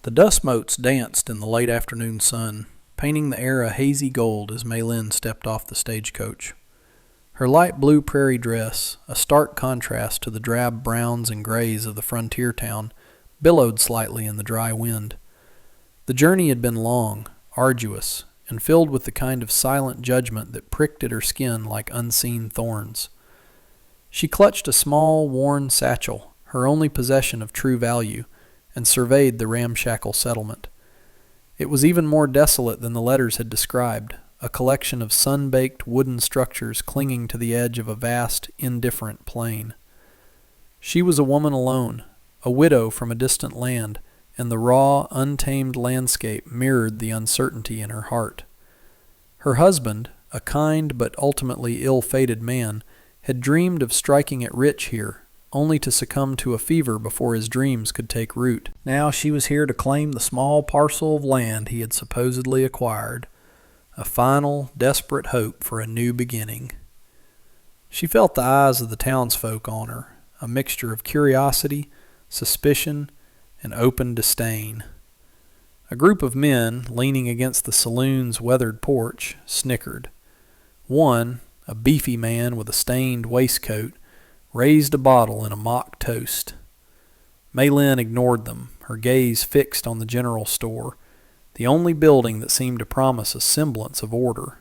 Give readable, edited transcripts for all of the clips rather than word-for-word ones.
The dust motes danced in the late afternoon sun, painting the air a hazy gold as Maylin stepped off the stagecoach. Her light blue prairie dress, a stark contrast to the drab browns and grays of the frontier town, billowed slightly in the dry wind. The journey had been long, arduous, and filled with the kind of silent judgment that pricked at her skin like unseen thorns. She clutched a small, worn satchel, her only possession of true value, and surveyed the ramshackle settlement. It was even more desolate than the letters had described, a collection of sun-baked wooden structures clinging to the edge of a vast, indifferent plain. She was a woman alone, a widow from a distant land, and the raw, untamed landscape mirrored the uncertainty in her heart. Her husband, a kind but ultimately ill-fated man, had dreamed of striking it rich here, only to succumb to a fever before his dreams could take root. Now she was here to claim the small parcel of land he had supposedly acquired, a final, desperate hope for a new beginning. She felt the eyes of the townsfolk on her, a mixture of curiosity, suspicion, and open disdain. A group of men, leaning against the saloon's weathered porch, snickered. One, a beefy man with a stained waistcoat, raised a bottle in a mock toast. Maylin ignored them, her gaze fixed on the general store, the only building that seemed to promise a semblance of order.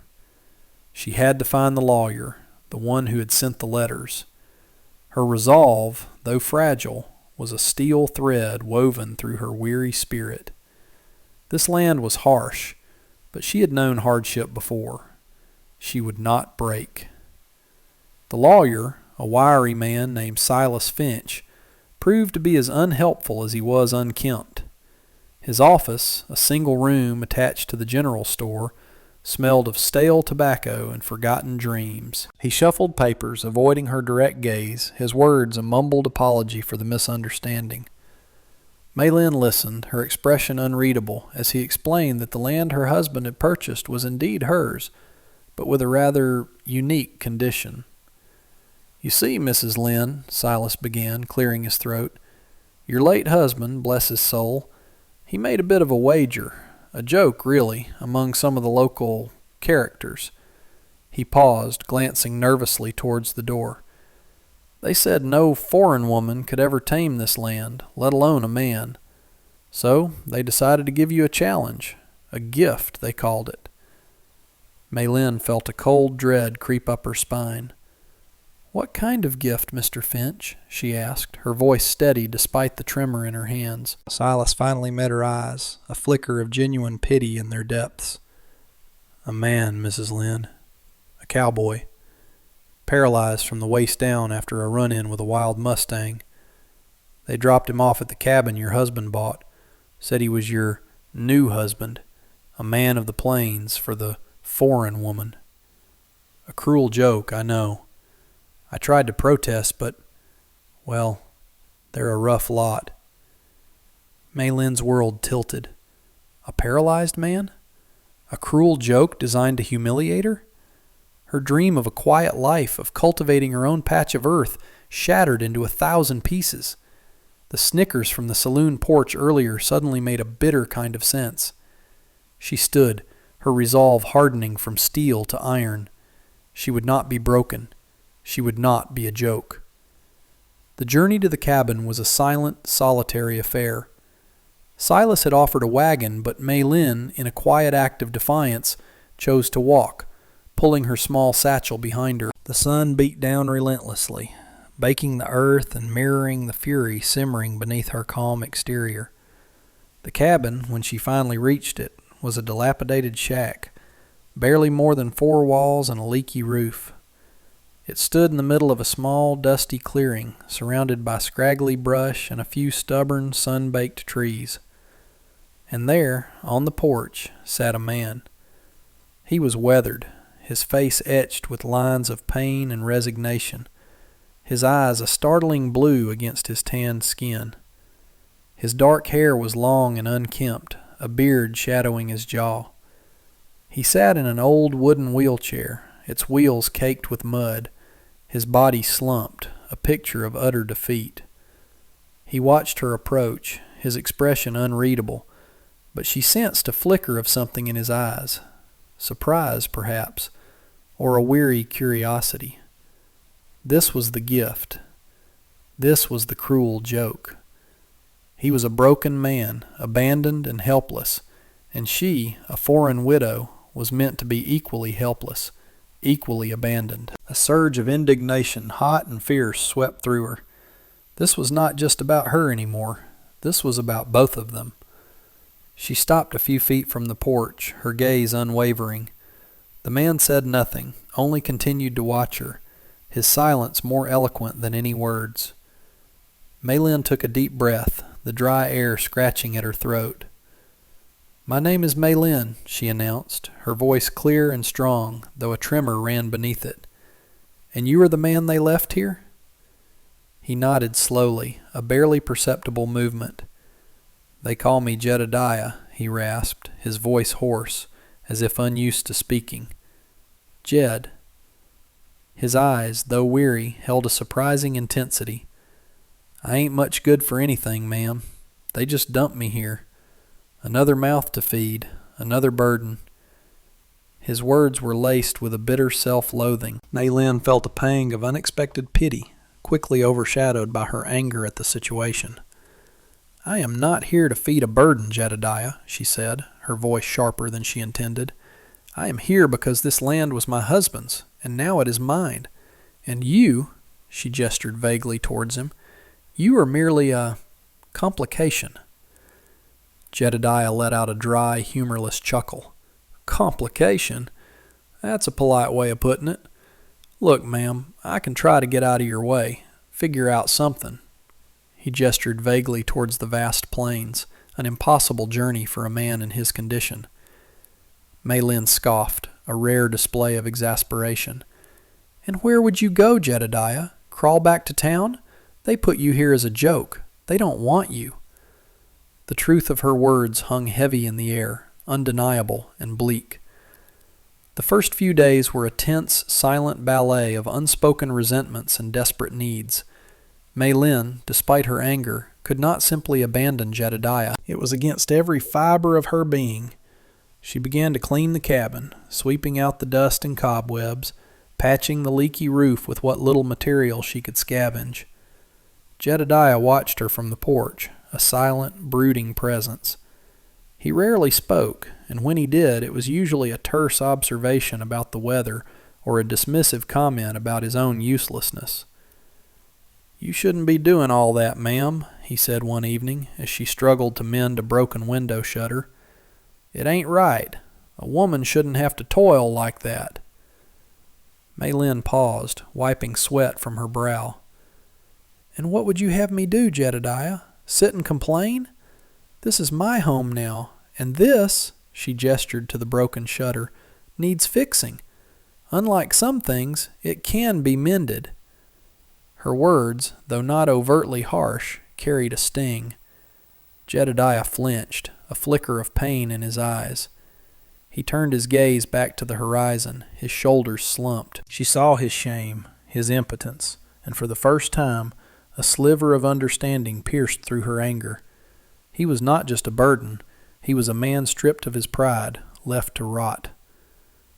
She had to find the lawyer, the one who had sent the letters. Her resolve, though fragile, was a steel thread woven through her weary spirit. This land was harsh, but she had known hardship before. She would not break. The lawyer, a wiry man named Silas Finch, proved to be as unhelpful as he was unkempt. His office, a single room attached to the general store, smelled of stale tobacco and forgotten dreams. He shuffled papers, avoiding her direct gaze, his words a mumbled apology for the misunderstanding. Maylin listened, her expression unreadable, as he explained that the land her husband had purchased was indeed hers, but with a rather unique condition. "You see, Mrs. Lynn," Silas began, clearing his throat, "your late husband, bless his soul, he made a bit of a wager, a joke, really, among some of the local characters." He paused, glancing nervously towards the door. "They said no foreign woman could ever tame this land, let alone a man. So they decided to give you a challenge, a gift, they called it." Maylin felt a cold dread creep up her spine. "What kind of gift, Mr. Finch?" she asked, her voice steady despite the tremor in her hands. Silas finally met her eyes, a flicker of genuine pity in their depths. "A man, Mrs. Lynn. A cowboy. Paralyzed from the waist down after a run-in with a wild mustang. They dropped him off at the cabin your husband bought. Said he was your new husband, a man of the plains for the foreign woman. A cruel joke, I know. I tried to protest, but, well, they're a rough lot." Maylin's world tilted. A paralyzed man? A cruel joke designed to humiliate her? Her dream of a quiet life, of cultivating her own patch of earth, shattered into 1,000 pieces. The snickers from the saloon porch earlier suddenly made a bitter kind of sense. She stood, her resolve hardening from steel to iron. She would not be broken. She would not be a joke. The journey to the cabin was a silent, solitary affair. Silas had offered a wagon, but Maylin, in a quiet act of defiance, chose to walk, pulling her small satchel behind her. The sun beat down relentlessly, baking the earth and mirroring the fury simmering beneath her calm exterior. The cabin, when she finally reached it, was a dilapidated shack, barely more than 4 walls and a leaky roof. It stood in the middle of a small, dusty clearing, surrounded by scraggly brush and a few stubborn, sun-baked trees. And there, on the porch, sat a man. He was weathered, his face etched with lines of pain and resignation, his eyes a startling blue against his tanned skin. His dark hair was long and unkempt, a beard shadowing his jaw. He sat in an old wooden wheelchair, its wheels caked with mud, his body slumped, a picture of utter defeat. He watched her approach, his expression unreadable, but she sensed a flicker of something in his eyes. Surprise, perhaps, or a weary curiosity. This was the gift. This was the cruel joke. He was a broken man, abandoned and helpless, and she, a foreign widow, was meant to be equally helpless, equally abandoned. A surge of indignation, hot and fierce, swept through her. This was not just about her anymore. This was about both of them. She stopped a few feet from the porch, her gaze unwavering. The man said nothing, only continued to watch her, his silence more eloquent than any words. Maylin took a deep breath, the dry air scratching at her throat. "My name is Maylin," she announced, her voice clear and strong, though a tremor ran beneath it. "And you are the man they left here?" He nodded slowly, a barely perceptible movement. "They call me Jedediah," he rasped, his voice hoarse, as if unused to speaking. "Jed." His eyes, though weary, held a surprising intensity. "I ain't much good for anything, ma'am. They just dumped me here. Another mouth to feed, another burden." His words were laced with a bitter self-loathing. Maylin felt a pang of unexpected pity, quickly overshadowed by her anger at the situation. "I am not here to feed a burden, Jedediah," she said, her voice sharper than she intended. "I am here because this land was my husband's, and now it is mine. And you," she gestured vaguely towards him, "you are merely a complication." Jedediah let out a dry, humorless chuckle. "Complication? That's a polite way of putting it. Look, ma'am, I can try to get out of your way, figure out something." He gestured vaguely towards the vast plains, an impossible journey for a man in his condition. Maylin scoffed, a rare display of exasperation. "And where would you go, Jedediah? Crawl back to town? They put you here as a joke. They don't want you." The truth of her words hung heavy in the air, undeniable and bleak. The first few days were a tense, silent ballet of unspoken resentments and desperate needs. Maylin, despite her anger, could not simply abandon Jedediah. It was against every fiber of her being. She began to clean the cabin, sweeping out the dust and cobwebs, patching the leaky roof with what little material she could scavenge. Jedediah watched her from the porch, a silent, brooding presence. He rarely spoke, and when he did, it was usually a terse observation about the weather or a dismissive comment about his own uselessness. "You shouldn't be doing all that, ma'am," he said one evening as she struggled to mend a broken window shutter. "It ain't right. A woman shouldn't have to toil like that." Maylin paused, wiping sweat from her brow. "And what would you have me do, Jedediah? Sit and complain? This is my home now, and this," she gestured to the broken shutter, "needs fixing. Unlike some things, it can be mended." Her words, though not overtly harsh, carried a sting. Jedediah flinched, a flicker of pain in his eyes. He turned his gaze back to the horizon, his shoulders slumped. She saw his shame, his impotence, and for the first time, a sliver of understanding pierced through her anger. He was not just a burden. He was a man stripped of his pride, left to rot.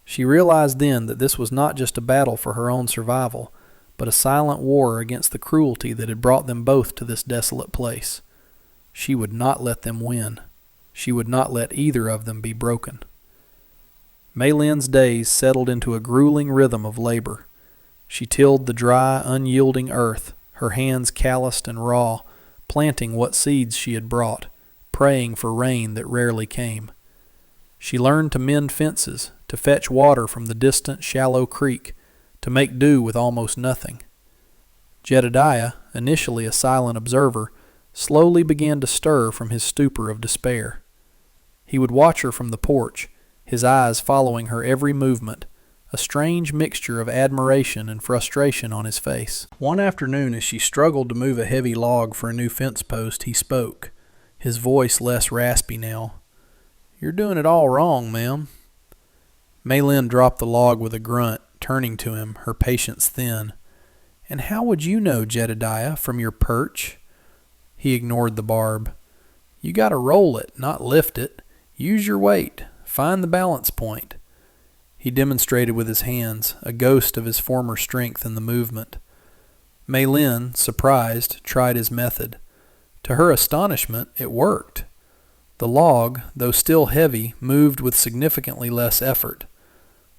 She realized then that this was not just a battle for her own survival, but a silent war against the cruelty that had brought them both to this desolate place. She would not let them win. She would not let either of them be broken. Maylin's days settled into a grueling rhythm of labor. She tilled the dry, unyielding earth, her hands calloused and raw, planting what seeds she had brought, praying for rain that rarely came. She learned to mend fences, to fetch water from the distant, shallow creek, to make do with almost nothing. Jedediah, initially a silent observer, slowly began to stir from his stupor of despair. He would watch her from the porch, his eyes following her every movement, a strange mixture of admiration and frustration on his face. One afternoon, as she struggled to move a heavy log for a new fence post, he spoke, his voice less raspy now. "You're doing it all wrong, ma'am." Maylin dropped the log with a grunt, turning to him, her patience thin. "And how would you know, Jedediah, from your perch?" He ignored the barb. "You gotta roll it, not lift it. Use your weight. Find the balance point. He demonstrated with his hands, a ghost of his former strength in the movement. Mei Lin, surprised, tried his method. To her astonishment, it worked. The log, though still heavy, moved with significantly less effort.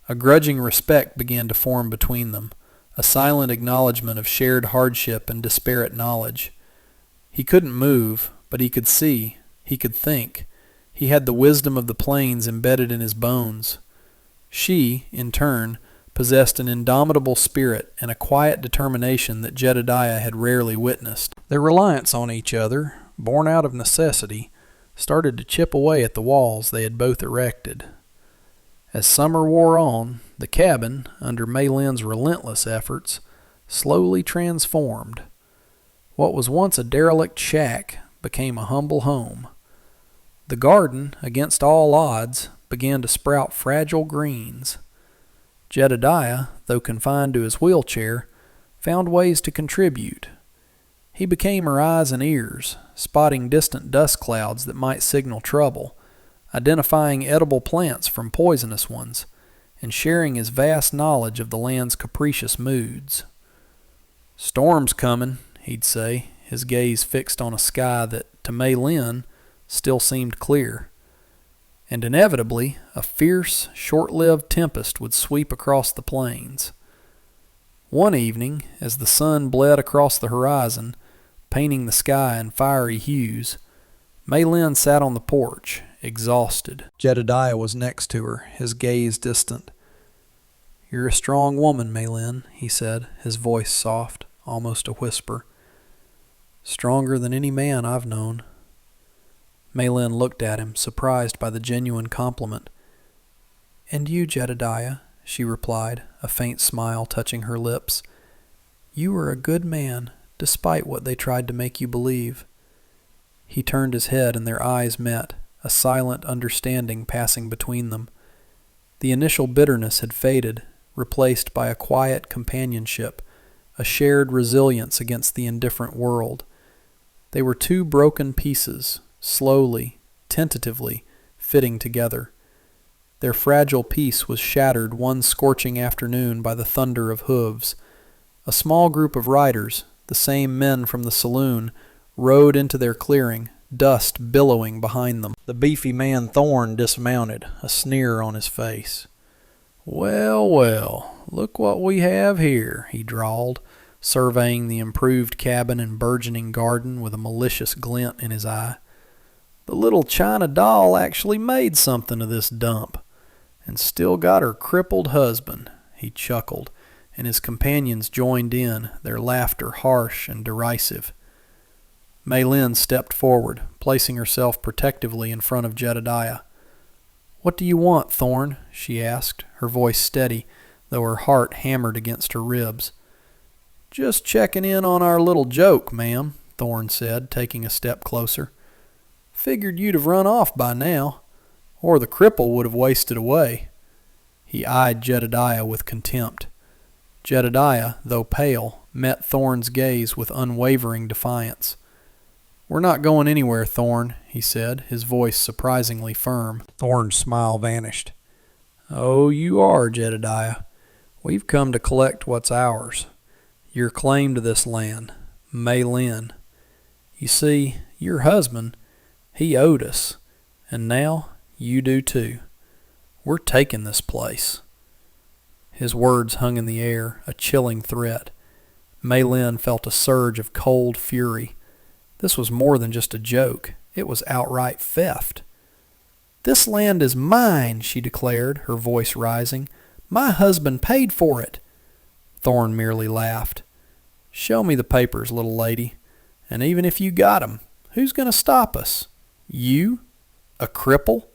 A grudging respect began to form between them, a silent acknowledgment of shared hardship and disparate knowledge. He couldn't move, but he could see, he could think. He had the wisdom of the plains embedded in his bones. She, in turn, possessed an indomitable spirit and a quiet determination that Jedediah had rarely witnessed. Their reliance on each other, born out of necessity, started to chip away at the walls they had both erected. As summer wore on, the cabin, under Mei Lin's relentless efforts, slowly transformed. What was once a derelict shack became a humble home. The garden, against all odds, began to sprout fragile greens. Jedediah, though confined to his wheelchair, found ways to contribute. He became her eyes and ears, spotting distant dust clouds that might signal trouble, identifying edible plants from poisonous ones, and sharing his vast knowledge of the land's capricious moods. "Storm's coming," he'd say, his gaze fixed on a sky that, to Mei Lin, still seemed clear. And inevitably, a fierce, short-lived tempest would sweep across the plains. One evening, as the sun bled across the horizon, painting the sky in fiery hues, Mei Lin sat on the porch, exhausted. Jedediah was next to her, his gaze distant. "You're a strong woman, Mei Lin," he said, his voice soft, almost a whisper. "Stronger than any man I've known." Mei Lin looked at him, surprised by the genuine compliment. "And you, Jedediah," she replied, a faint smile touching her lips. "You were a good man, despite what they tried to make you believe." He turned his head and their eyes met, a silent understanding passing between them. The initial bitterness had faded, replaced by a quiet companionship, a shared resilience against the indifferent world. They were two broken pieces, slowly, tentatively, fitting together. Their fragile peace was shattered one scorching afternoon by the thunder of hooves. A small group of riders, the same men from the saloon, rode into their clearing, dust billowing behind them. The beefy man Thorne dismounted, a sneer on his face. "Well, well, look what we have here," he drawled, surveying the improved cabin and burgeoning garden with a malicious glint in his eye. "The little China doll actually made something of this dump, and still got her crippled husband." He chuckled, and his companions joined in, their laughter harsh and derisive. Mei Lin stepped forward, placing herself protectively in front of Jedediah. "What do you want, Thorne?" she asked, her voice steady, though her heart hammered against her ribs. "Just checking in on our little joke, ma'am," Thorne said, taking a step closer. "Figured you'd have run off by now, or the cripple would have wasted away." He eyed Jedediah with contempt. Jedediah, though pale, met Thorne's gaze with unwavering defiance. "We're not going anywhere, Thorne," he said, his voice surprisingly firm. Thorne's smile vanished. "Oh, you are, Jedediah. We've come to collect what's ours. Your claim to this land, Mei Lin. You see, your husband, he owed us, and now you do too. We're taking this place." His words hung in the air, a chilling threat. Mei Lin felt a surge of cold fury. This was more than just a joke. It was outright theft. "This land is mine," she declared, her voice rising. "My husband paid for it." Thorne merely laughed. "Show me the papers, little lady. And even if you got 'em, who's going to stop us? You? A cripple?"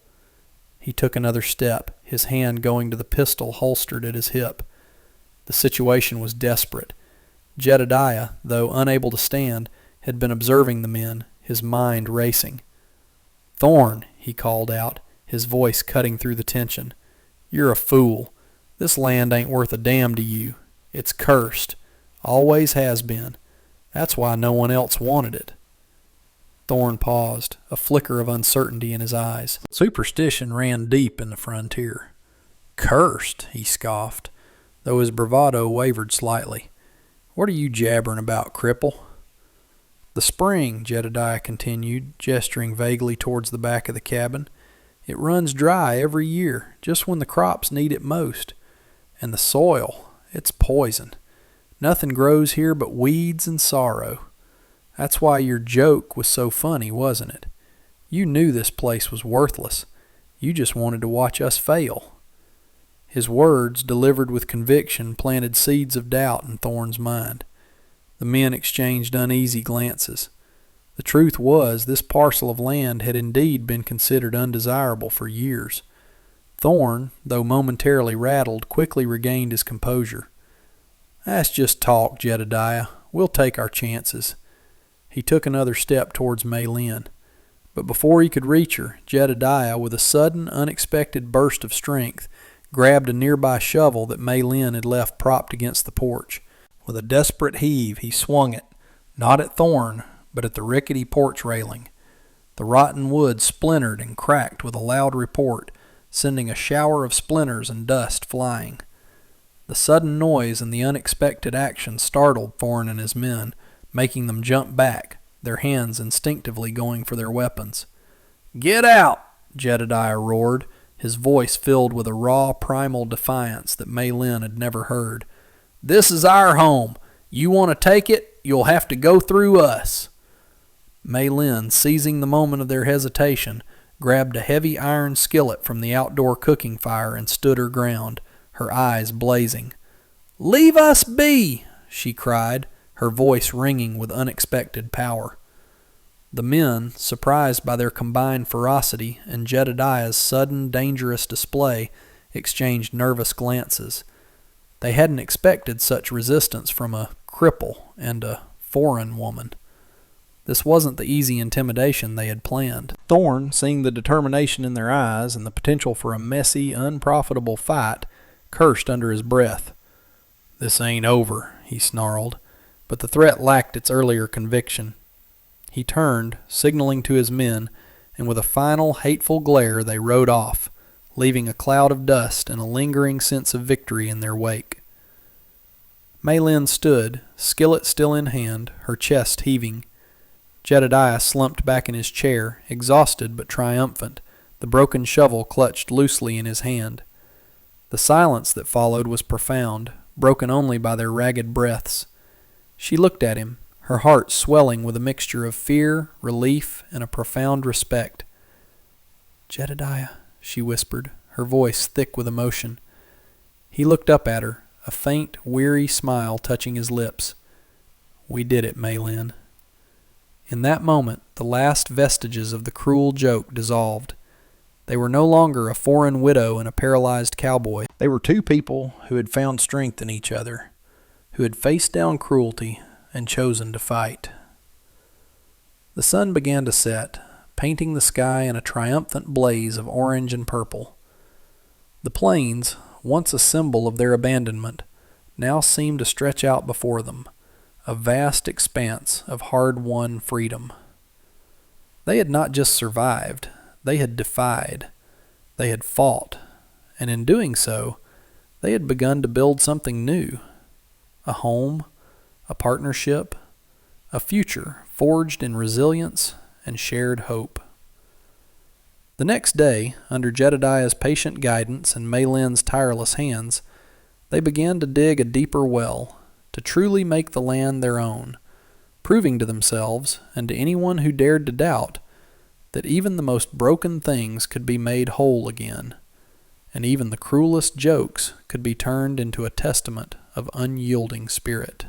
He took another step, his hand going to the pistol holstered at his hip. The situation was desperate. Jedediah, though unable to stand, had been observing the men, his mind racing. "Thorne," he called out, his voice cutting through the tension. "You're a fool. This land ain't worth a damn to you. It's cursed. Always has been. That's why no one else wanted it." Thorne paused, a flicker of uncertainty in his eyes. Superstition ran deep in the frontier. Cursed, he scoffed, though his bravado wavered slightly. What are you jabbering about, cripple? The spring, Jedediah continued, gesturing vaguely towards the back of the cabin. It runs dry every year, just when the crops need it most. And the soil, it's poison. Nothing grows here but weeds and sorrow. That's why your joke was so funny, wasn't it? You knew this place was worthless. You just wanted to watch us fail. His words, delivered with conviction, planted seeds of doubt in Thorne's mind. The men exchanged uneasy glances. The truth was, this parcel of land had indeed been considered undesirable for years. Thorne, though momentarily rattled, quickly regained his composure. That's just talk, Jedediah. We'll take our chances. He took another step towards May Lynn. But before he could reach her, Jedediah, with a sudden, unexpected burst of strength, grabbed a nearby shovel that May Lynn had left propped against the porch. With a desperate heave, he swung it, not at Thorne, but at the rickety porch railing. The rotten wood splintered and cracked with a loud report, sending a shower of splinters and dust flying. The sudden noise and the unexpected action startled Thorne and his men, making them jump back, their hands instinctively going for their weapons. "Get out!" Jedediah roared, his voice filled with a raw, primal defiance that May Lynn had never heard. "This is our home. You want to take it, you'll have to go through us." May Lynn, seizing the moment of their hesitation, grabbed a heavy iron skillet from the outdoor cooking fire and stood her ground, her eyes blazing. "Leave us be!" she cried, her voice ringing with unexpected power. The men, surprised by their combined ferocity and Jedediah's sudden, dangerous display, exchanged nervous glances. They hadn't expected such resistance from a cripple and a foreign woman. This wasn't the easy intimidation they had planned. Thorne, seeing the determination in their eyes and the potential for a messy, unprofitable fight, cursed under his breath. "This ain't over," he snarled, but the threat lacked its earlier conviction. He turned, signaling to his men, and with a final hateful glare they rode off, leaving a cloud of dust and a lingering sense of victory in their wake. May Lynn stood, skillet still in hand, her chest heaving. Jedediah slumped back in his chair, exhausted but triumphant, the broken shovel clutched loosely in his hand. The silence that followed was profound, broken only by their ragged breaths. She looked at him, her heart swelling with a mixture of fear, relief, and a profound respect. "Jedediah," she whispered, her voice thick with emotion. He looked up at her, a faint, weary smile touching his lips. "We did it, May Lynn." In that moment, the last vestiges of the cruel joke dissolved. They were no longer a foreign widow and a paralyzed cowboy. They were two people who had found strength in each other, who had faced down cruelty and chosen to fight. The sun began to set, painting the sky in a triumphant blaze of orange and purple. The plains, once a symbol of their abandonment, now seemed to stretch out before them, a vast expanse of hard-won freedom. They had not just survived, they had defied, they had fought, and in doing so, they had begun to build something new. A home, a partnership, a future forged in resilience and shared hope. The next day, under Jedediah's patient guidance and May Lynn's tireless hands, they began to dig a deeper well, to truly make the land their own, proving to themselves, and to anyone who dared to doubt, that even the most broken things could be made whole again, and even the cruelest jokes could be turned into a testament of unyielding spirit.